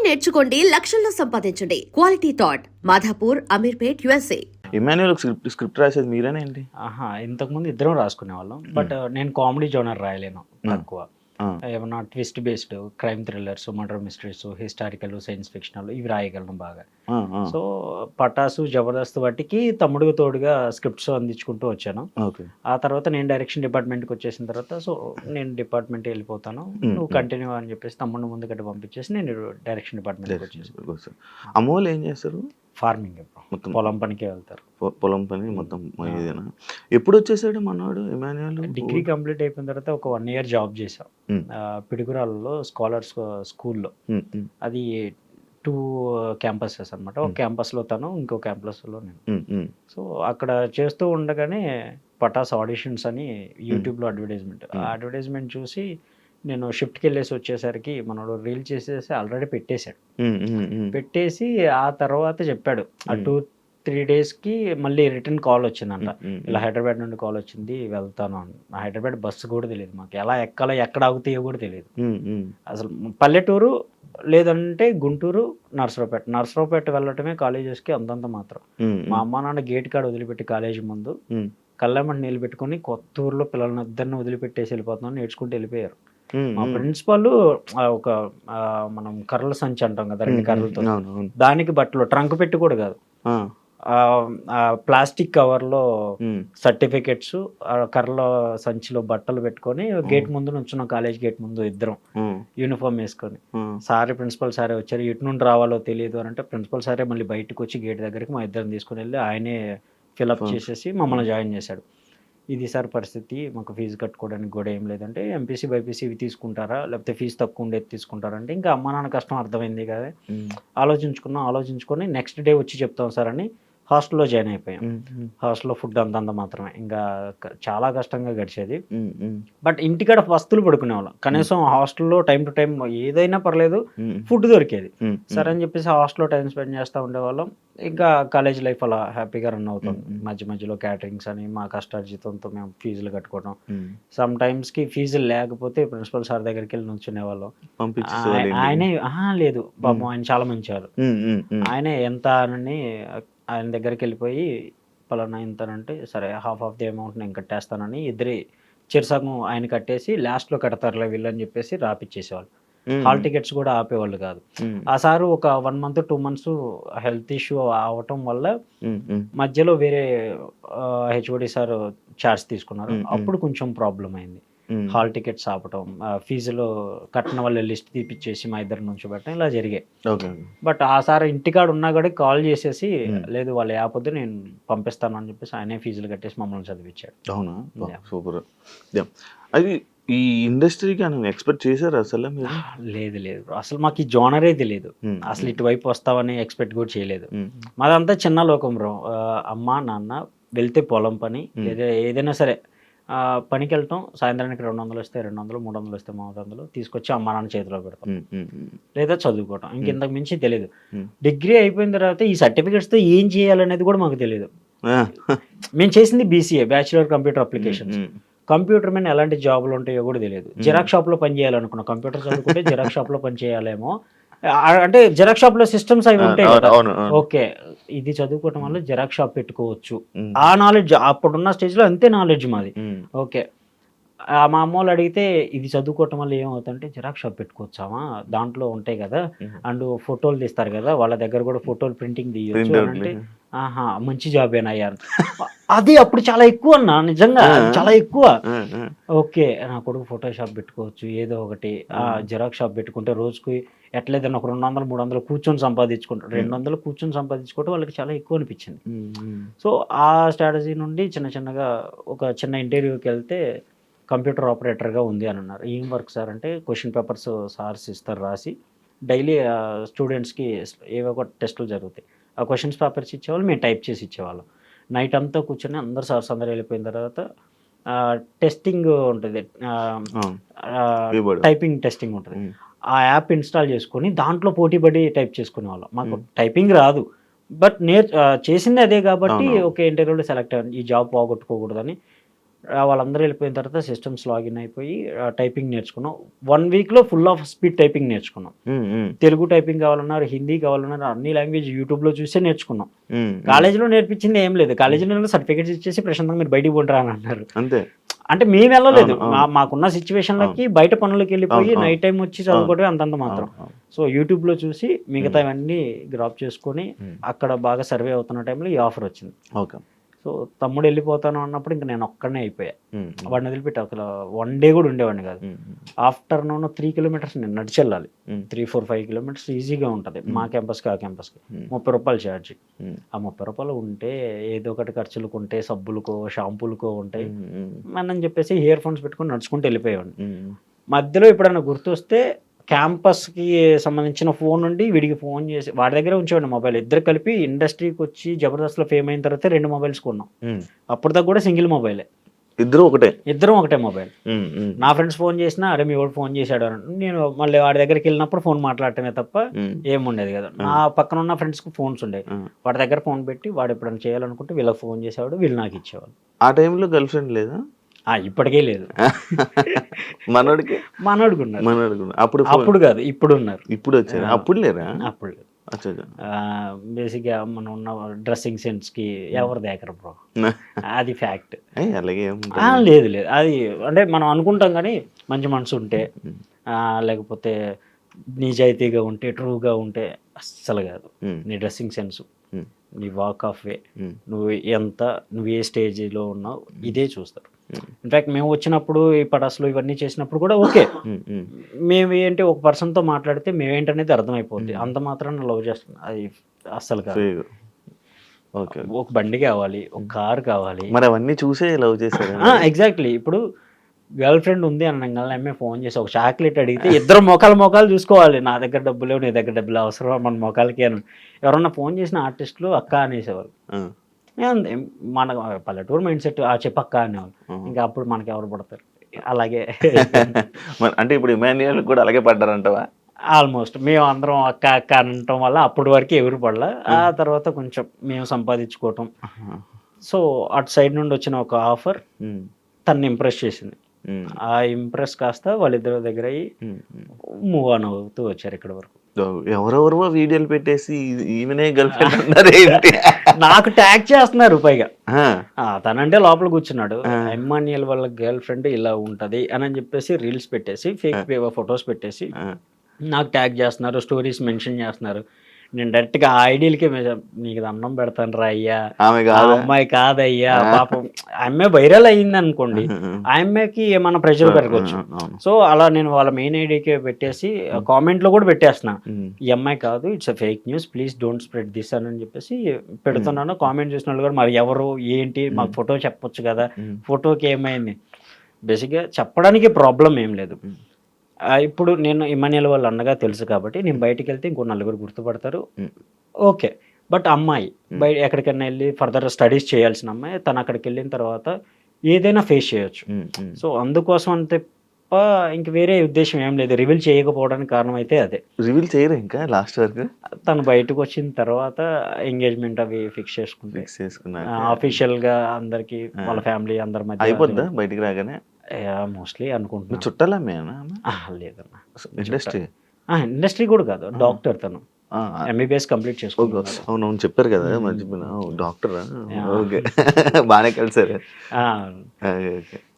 నేర్చుకోండి, లక్షల్లో సంపాదించండి. Quality thought Madhapur, Ameerpet, USA. Emmanuel script రాసేది మీరేనా ఏంటి? ఆహా! ఇంతకుముందు ఇద్దరం రాసుకునేవాళ్ళం. బట్ నేను కామెడీ జోనర్ రాయలేను తక్కువ. ఏమన్నా twist based crime thrillers, murder mysteries, historical, science fictional ఇవి రాయగలను బాగా. సో పటాసు, జబర్దస్త్ వాటికి తమ్ముడుగా తోడుగా స్క్రిప్ట్స్ అందించుకుంటూ వచ్చాను. ఓకే. ఆ తర్వాత నేను డైరెక్షన్ డిపార్ట్మెంట్కి వచ్చేసిన తర్వాత సో నేను డిపార్ట్మెంట్ వెళ్ళిపోతాను, నువ్వు కంటిన్యూ అని చెప్పేసి తమ్ముడిని ముందుకంటే పంపించేసి నేను డైరెక్షన్ డిపార్ట్మెంట్కి వచ్చేసి. అమ్మోళ్ళు ఏం చేస్తారు? ఫార్మింగ్, మొత్తం పొలం పనికే వెళ్తారు. పొలం పని మొత్తం ఇదేనా? ఎప్పుడు వచ్చేసాడు మనవాడు ఇమాన్యుయల్? డిగ్రీ కంప్లీట్ అయిపోయిన తర్వాత ఒక 1 year జాబ్ చేసాం పిడుగురాళ్ళలో స్కాలర్స్ స్కూల్లో. అది 2 campuses అనమాట. ఒక క్యాంపస్లో తను, ఇంకో క్యాంపస్లో నేను. సో అక్కడ చేస్తూ ఉండగానే పటాస్ ఆడిషన్స్ అని యూట్యూబ్లో అడ్వర్టైజ్మెంట్, ఆ అడ్వర్టైజ్మెంట్ చూసి నేను షిఫ్ట్కి వెళ్ళేసి వచ్చేసరికి మనోడు రీల్ చేసేసి ఆల్రెడీ పెట్టేశాడు. పెట్టేసి ఆ తర్వాత చెప్పాడు ఆ 2-3 daysకి మళ్ళీ రిటర్న్ కాల్ వచ్చిందంట, ఇలా హైదరాబాద్ నుండి కాల్ వచ్చింది, వెళ్తాను అని. హైదరాబాద్ బస్సు కూడా తెలియదు మాకు, ఎలా ఎక్కాలో ఎక్కడ ఆగుతాయో కూడా తెలియదు అసలు. పల్లెటూరు లేదంటే గుంటూరు, నర్సరావుపేట వెళ్ళటమే కాలేజెస్కి అంతంత మాత్రం. మా అమ్మ నాన్న గేట్ కాడ వదిలిపెట్టి కాలేజీ ముందు కళ్ళెమ్మటి నీళ్ళు పెట్టుకుని కొత్తూరులో పిల్లల్ని ఇద్దరిని వదిలిపెట్టేసి వెళ్ళిపోతున్నాను నేర్చుకుంటూ వెళ్ళిపోయారు. మా ప్రిన్సిపల్ ఒక మనం కర్రల సంచి అంటాం కదా, 2 కర్రలతో, దానికి బట్టలు ట్రంక్ పెట్టి కూడా కాదు, ప్లాస్టిక్ కవర్లో సర్టిఫికెట్స్, కర్రల సంచిలో బట్టలు పెట్టుకొని గేట్ ముందు నుంచున్నాం, కాలేజ్ గేట్ ముందు ఇద్దరం యూనిఫామ్ వేసుకొని. ప్రిన్సిపల్ సారే వచ్చారు, ఎటు నుండి రావాలో తెలియదు అని అంటే ప్రిన్సిపల్ సారే మళ్ళీ బయటకు వచ్చి గేట్ దగ్గరికి మా ఇద్దరిని తీసుకుని వెళ్ళి ఆయనే ఫిలప్ చేసేసి మమ్మల్ని జాయిన్ చేశాడు. ఇది సార్ పరిస్థితి, మాకు ఫీజు కట్టుకోవడానికి కూడా ఏం లేదంటే ఎంపీసీ బైపీసీ ఇవి తీసుకుంటారా లేకపోతే ఫీజు తక్కువ ఉండేది తీసుకుంటారంటే, ఇంకా అమ్మ నాన్న కష్టం అర్థమైంది కదా, ఆలోచించుకొని నెక్స్ట్ డే వచ్చి చెప్తాం సార్ అని హాస్టల్లో జాయిన్ అయిపోయాం. హాస్టల్లో ఫుడ్ అంతంత మాత్రమే, ఇంకా చాలా కష్టంగా గడిచేది. బట్ ఇంటికాడ వస్తువులు పడుకునేవాళ్ళం, కనీసం హాస్టల్లో టైం టు టైం ఏదైనా పర్లేదు ఫుడ్ దొరికేది. సరే అని చెప్పేసి హాస్టల్లో టైం స్పెండ్ చేస్తూ ఉండేవాళ్ళం. ఇంకా కాలేజ్ లైఫ్ అలా హ్యాపీగా రన్ అవుతుంది. మధ్య మధ్యలో క్యాటరింగ్స్ అని మా కష్టార్జితంతో మేము ఫీజులు కట్టుకోవడం, సమ్ టైమ్స్కి ఫీజులు లేకపోతే ప్రిన్సిపల్ సార్ దగ్గరికి వెళ్ళి నుంచునేవాళ్ళం. ఆయనే లేదు పాపం, ఆయన చాలా మంచివారు. ఆయనే ఎంత అని ఆయన దగ్గరికి వెళ్ళిపోయి పలానా ఇంతనంటే సరే హాఫ్ ఆఫ్ ది అమౌంట్ నేను కట్టేస్తానని ఇద్దరి చిరుసగం ఆయన కట్టేసి లాస్ట్లో కడతారులే వీళ్ళని చెప్పేసి రాపిచ్చేసేవాళ్ళు. హాల్ టికెట్స్ కూడా ఆపేవాళ్ళు కాదు. ఆ సారు ఒక 1 month 2 months హెల్త్ ఇష్యూ అవటం వల్ల మధ్యలో వేరే హెచ్ఓడి సార్ చార్జ్ తీసుకున్నారు. అప్పుడు కొంచెం ప్రాబ్లం అయింది. హాల్ టికెట్స్ ఆపటం, ఫీజులో కట్టిన వాళ్ళ లిస్ట్ తీపిచ్చేసి మా ఇద్దరి నుంచి పెట్టడం, ఇలా జరిగాయి. బట్ ఆ సార్ ఇంటికాడ ఉన్నా కూడా కాల్ చేసేసి లేదు వాళ్ళు ఆపొద్దు నేను పంపిస్తాను అని చెప్పేసి ఆయనే ఫీజులు కట్టేసి మమ్మల్ని చదివించాడు. అవునా, సూపర్. అది ఈ ఇండస్ట్రీకి అని ఎక్స్పెక్ట్ చేశారు అసలు మీరు? లేదు అసలు మాకు ఈ జోనరే తెలియదు, అసలు ఇటువైపు వస్తావని ఎక్స్పెక్ట్ కూడా చేయలేదు. మాదంతా చిన్న లోకం బ్రో. అమ్మ నాన్న వెళ్తే పొలం పని, లేదా ఏదైనా సరే పనికి వెళ్తాం, సాయంత్రానికి 200 వస్తే 200, 300 వస్తే 300 తీసుకొచ్చి అమ్మ నాన్న చేతిలో పెడతాం, లేదా చదువుకోవటం, ఇంకెంతకు మించి తెలియదు. డిగ్రీ అయిపోయిన తర్వాత ఈ సర్టిఫికెట్స్తో ఏం చేయాలనేది కూడా మాకు తెలియదు. మేము చేసింది BCA, bachelor computer applications. Computer మీద ఎలాంటి జాబులు ఉంటాయో కూడా తెలియదు. జిరాక్స్ షాప్లో పని చేయాలనుకున్నాం, కంప్యూటర్ చదువుకుంటే జిరాక్స్ షాప్లో పని చేయాలేమో, అంటే జిరాక్స్ షాప్లో సిస్టమ్స్ అవి ఉంటాయి కదా, ఓకే ఇది చదువుకోవటం వల్ల జిరాక్స్ షాప్ పెట్టుకోవచ్చు, ఆ నాలెడ్జ్ అప్పుడున్న స్టేజ్లో అంతే నాలెడ్జ్ మాది. ఓకే, మా అమ్మ వాళ్ళు అడిగితే ఇది చదువుకోవటం వల్ల ఏమవుతుందంటే జిరాక్స్ షాప్ పెట్టుకోవచ్చామా, దాంట్లో ఉంటాయి కదా, అండ్ ఫోటోలు తీస్తారు కదా, వాళ్ళ దగ్గర కూడా ఫోటోలు ప్రింటింగ్ తీయచ్చు అంటే ఆహా మంచి జాబేనా అయ్యారు. అది అప్పుడు చాలా ఎక్కువ అన్న, నిజంగా చాలా ఎక్కువ. ఓకే నా కొడుకు ఫోటో షాప్ పెట్టుకోవచ్చు, ఏదో ఒకటి జిరాక్స్ షాప్ పెట్టుకుంటే రోజుకి ఎట్లేదన్నా ఒక 200, 300 కూర్చొని సంపాదించుకుంటారు, 200 కూర్చొని సంపాదించుకోవడం వాళ్ళకి చాలా ఎక్కువ అనిపించింది. సో ఆ స్ట్రాటజీ నుండి చిన్నగా ఒక చిన్న ఇంటర్వ్యూకి వెళ్తే కంప్యూటర్ ఆపరేటర్గా ఉంది అని అన్నారు. ఏం వర్క్ సార్ అంటే క్వశ్చన్ పేపర్స్ సార్స్ ఇస్తారు రాసి, డైలీ స్టూడెంట్స్కి ఏవో ఒక టెస్టులు జరుగుతాయి, ఆ క్వశ్చన్స్ పేపర్స్ ఇచ్చేవాళ్ళు, మేము టైప్ చేసి ఇచ్చేవాళ్ళం. నైట్ అంతా కూర్చొని అందరు సార్స్ అందరూ వెళ్ళిపోయిన తర్వాత టెస్టింగ్ ఉంటుంది, టైపింగ్ టెస్టింగ్ ఉంటుంది, ఆ యాప్ ఇన్స్టాల్ చేసుకొని దాంట్లో పోటీపడి టైప్ చేసుకునే వాళ్ళం. మాకు టైపింగ్ రాదు, బట్ చేసింది అదే కాబట్టి ఓకే ఇంటర్వ్యూలో సెలెక్ట్ అయ్యాను, ఈ జాబ్ పోగొట్టుకోకూడదని వాళ్ళందరూ వెళ్ళిపోయిన తర్వాత సిస్టమ్స్ లాగిన్ అయిపోయి టైపింగ్ నేర్చుకున్నాం. 1 వీక్లో ఫుల్ ఆఫ్ స్పీడ్ టైపింగ్ నేర్చుకున్నాం. తెలుగు టైపింగ్ కావాలన్నారు, హిందీ కావాలన్నారు, అన్ని లాంగ్వేజ్ యూట్యూబ్లో చూసే నేర్చుకున్నాం. కాలేజీలో నేర్పించింది ఏం లేదు. కాలేజీలో సర్టిఫికేట్స్ ఇచ్చేసి ప్రశాంతంగా మీరు బయటికి పోండి అని అన్నారు. అంతే. అంటే మేము వెళ్ళలేదు, మాకున్న సిచ్యువేషన్లకి బయట పనులకు వెళ్ళిపోయి నైట్ టైం వచ్చి చదువుకోవడం అంతంత మాత్రం. సో యూట్యూబ్లో చూసి మిగతావన్నీ గ్రాప్ చేసుకొని అక్కడ బాగా సర్వే అవుతున్న టైంలో ఈ ఆఫర్ వచ్చింది. ఓకే. సో తమ్ముడు వెళ్ళిపోతాను అన్నప్పుడు ఇంకా నేను ఒక్కడనే అయిపోయా. వాడిని వదిలిపెట్టి అసలు 1 డే కూడా ఉండేవాడిని కాదు. ఆఫ్టర్నూన్ 3 కిలోమీటర్స్ నేను నడిచి వెళ్ళాలి. 3, 4, 5 కిలోమీటర్స్ ఈజీగా ఉంటుంది మా క్యాంపస్కి ఆ క్యాంపస్కి. 30 రూపాయలు ఛార్జ్. ఆ 30 రూపాయలు ఉంటే ఏదో ఒకటి ఖర్చులకు ఉంటే, సబ్బులకో షాంపూలకో ఉంటాయి అని చెప్పేసి ఇయర్ ఫోన్స్ పెట్టుకొని నడుచుకుంటూ వెళ్ళిపోయేవాడిని. మధ్యలో ఎప్పుడైనా గుర్తొస్తే క్యాంపస్కి సంబంధించిన ఫోన్ నుండి వీడికి ఫోన్ చేసి వాడి దగ్గర ఉంచేవాడిని మొబైల్. ఇద్దరు కలిపి ఇండస్ట్రీకి వచ్చి జబర్దస్త్లో ఫేమ్ అయిన తర్వాత 2 మొబైల్స్ కొన్నాం. అప్పుడు దాకా కూడా సింగిల్ మొబైలే. ఇద్దరం ఒకటే మొబైల్. నా ఫ్రెండ్స్ ఫోన్ చేసినా అరే మీ వాడు ఫోన్ చేశాడు అని నేను మళ్ళీ వాడి దగ్గరికి వెళ్ళినప్పుడు ఫోన్ మాట్లాడటమే తప్ప ఏముండేది కదా. నా పక్కన ఉన్న ఫ్రెండ్స్కి ఫోన్స్ ఉండేవి. వాడి దగ్గర ఫోన్ పెట్టి వాడు ఎప్పుడైనా చేయాలనుకుంటే వీళ్ళకి ఫోన్ చేసేవాడు, వీళ్ళు నాకు ఇచ్చేవాళ్ళు. ఆ టైంలో గర్ల్ ఫ్రెండ్ లేదా? ఇప్పటికే లేదు. మనోడికి అప్పుడు కాదు, ఇప్పుడు ఉన్నారు. ఇప్పుడు వచ్చారు. అప్పుడు లేరా? అప్పుడు లేదు. బేసిక్గా మనం ఉన్న డ్రెస్సింగ్ సెన్స్ కి ఎవరు దేకరు బ్రో, అది ఫ్యాక్ట్. అలాగే లేదు అది అంటే మనం అనుకుంటాం కానీ మంచి మనసు ఉంటే లేకపోతే నిజాయితీగా ఉంటే ట్రూగా ఉంటే అస్సలు కాదు. నీ డ్రెస్సింగ్ సెన్స్, నీ వాక్ ఆఫ్ వే, నువ్వు ఏ స్టేజ్లో ఉన్నావు ఇదే చూస్తారు. ఇన్ఫాక్ట్ మేము వచ్చినప్పుడు ఈ పటాసులు ఇవన్నీ చేసినప్పుడు కూడా ఓకే, మేము ఏంటి ఒక పర్సన్తో మాట్లాడితే మేమేంటనేది అర్థమైపోద్ది. అంత మాత్రాన లవ్ చేస్తాం అది అస్సలు కాదు. ఒక బండి కావాలి, ఒక కారు కావాలి, మరి అవన్నీ చూసే లవ్ చేశారు. ఎగ్జాక్ట్లీ. ఇప్పుడు గర్ల్ ఫ్రెండ్ ఉంది అనగానే అమ్మాయి ఫోన్ చేసి ఒక చాక్లెట్ అడిగితే ఇద్దరు మొఖాలు చూసుకోవాలి. నా దగ్గర డబ్బులు లేవు, నీ దగ్గర డబ్బులు అవసరం, మన మొఖాలకి అని. ఎవరన్నా ఫోన్ చేసిన ఆర్టిస్టులు అక్క అనేసేవాళ్ళు. మన పల్లెటూరు మైండ్ సెట్ చెప్పక్క అనేవాళ్ళు. ఇంకా అప్పుడు మనకి ఎవరు పడతారు. అలాగే అంటే ఇప్పుడు ఇమాన్యుయల్ కూడా అలాగే పడ్డారంటవా? ఆల్మోస్ట్ మేము అందరం అక్క అక్క అనటం వల్ల అప్పటి వరకు ఎవరు పడలా. ఆ తర్వాత కొంచెం మేము సంపాదించుకోవటం. సో అటు సైడ్ నుండి వచ్చిన ఒక ఆఫర్ తనని ఇంప్రెస్ చేసింది. ఆ ఇంప్రెస్ కాస్త వాళ్ళిద్దరి దగ్గర అయ్యి మూవ్ ఆన్ అవుతూ వచ్చారు ఇక్కడ వరకు. ఎవరెవరో వీడియోలు పెట్టేసి ఈమెనే గర్ల్ ఫ్రెండ్ అన్నారు ఏంటి? నాకు ట్యాగ్ చేస్తున్నారు పైగా. తనంటే లోపల కూర్చున్నాడు, ఇమ్మాన్యుయల్ వాళ్ళ గర్ల్ ఫ్రెండ్ ఇలా ఉంటది అని చెప్పేసి రీల్స్ పెట్టేసి ఫేక్ ఫొటోస్ పెట్టేసి నాకు ట్యాగ్ చేస్తున్నారు, స్టోరీస్ మెన్షన్ చేస్తున్నారు. నేను డైరెక్ట్గా ఆ ఐడియాలకే నీకు అన్నం పెడతాను రా అయ్యా, అమ్మాయి కాదయ్యా పాపం. ఆ అమ్మాయి వైరల్ అయ్యింది అనుకోండి, ఆ అమ్మాయికి ఏమన్నా ప్రెషర్ పెరగచ్చు. సో అలా నేను వాళ్ళ మెయిన్ ఐడియాకే పెట్టేసి కామెంట్లో కూడా పెట్టేస్తున్నా, ఈ అమ్మాయి కాదు, it's a fake news, please don't spread this అని చెప్పేసి పెడుతున్నాను. కామెంట్ చూసిన వాళ్ళు కూడా మరి ఎవరు ఏంటి మాకు ఫోటో చెప్పొచ్చు కదా, ఫోటోకి ఏమైంది. బేసిక్గా చెప్పడానికి ప్రాబ్లం ఏం లేదు. ఇప్పుడు నేను ఇమాన్యుయల్ వాళ్ళ అన్నగా తెలుసు కాబట్టి నేను బయటికి వెళ్తే ఇంకో 4 గుర్తుపడతారు, ఓకే. బట్ అమ్మాయి బయట ఎక్కడికైనా వెళ్ళి ఫర్దర్ స్టడీస్ చేయాల్సిన అమ్మాయి తను అక్కడికి వెళ్ళిన తర్వాత ఏదైనా ఫేస్ చేయొచ్చు. సో అందుకోసం అంతే ఇంక వేరే ఉద్దేశం ఏం లేదు. రివీల్ చేయకపోవడానికి కారణం అయితే అదే. రివీల్ చేయరు ఇంకా లాస్ట్ వరకు. తను బయటకు వచ్చిన తర్వాత ఎంగేజ్మెంట్ అవి ఫిక్స్ చేసుకున్నారు ఆఫీషియల్ గా. అందరికి వాళ్ళ ఫ్యామిలీ అందరి మధ్య అయిపోద్దా బయటికి రాగానే? మోస్ట్లీ అనుకుంటున్నా. చుట్టాలా? లేదన్నా, ఇండస్ట్రీ కూడా కాదు, డాక్టర్. తను ఎంబీబీఎస్ కంప్లీట్ చేసుకున్నాడు. అవునవును చెప్పారు కదా మర్చిపోయినా. డాక్టర్ ఓకే బాగానే కలిసారు.